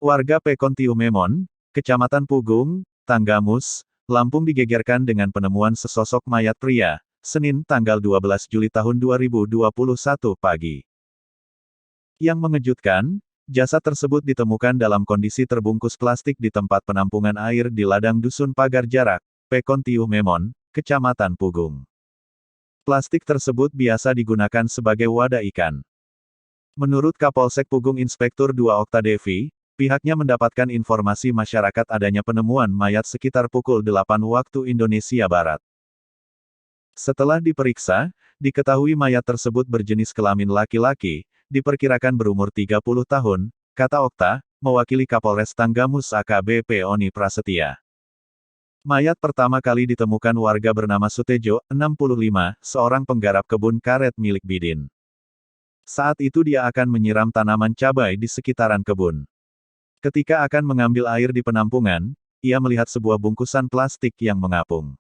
Warga Pekontiu Memon, Kecamatan Pugung, Tanggamus, Lampung digegerkan dengan penemuan sesosok mayat pria, Senin tanggal 12 Juli tahun 2021 pagi. Yang mengejutkan, jasad tersebut ditemukan dalam kondisi terbungkus plastik di tempat penampungan air di ladang Dusun Pagar Jarak, Pekontiu Memon, Kecamatan Pugung. Plastik tersebut biasa digunakan sebagai wadah ikan. Menurut Kapolsek Pugung Inspektur 2 Okta Devi, pihaknya mendapatkan informasi masyarakat adanya penemuan mayat sekitar pukul 8 waktu Indonesia Barat. Setelah diperiksa, diketahui mayat tersebut berjenis kelamin laki-laki, diperkirakan berumur 30 tahun, kata Okta, mewakili Kapolres Tanggamus AKBP Oni Prasetya. Mayat pertama kali ditemukan warga bernama Sutejo, 65, seorang penggarap kebun karet milik Bidin. Saat itu dia akan menyiram tanaman cabai di sekitaran kebun. Ketika akan mengambil air di penampungan, ia melihat sebuah bungkusan plastik yang mengapung.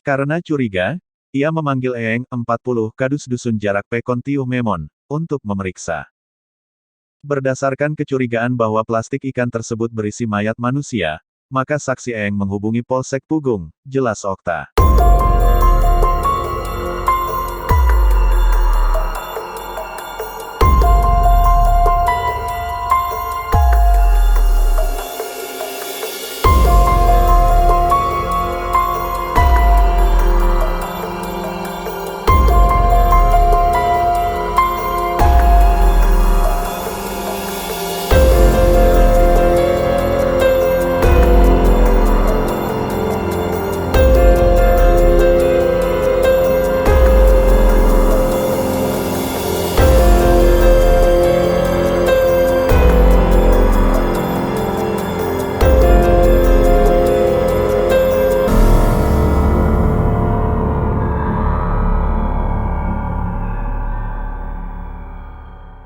Karena curiga, ia memanggil Eeng, 40, Kadus Dusun Jarak Pekontiu Memon, untuk memeriksa. Berdasarkan kecurigaan bahwa plastik ikan tersebut berisi mayat manusia, maka saksi Eeng menghubungi Polsek Pugung, jelas Okta.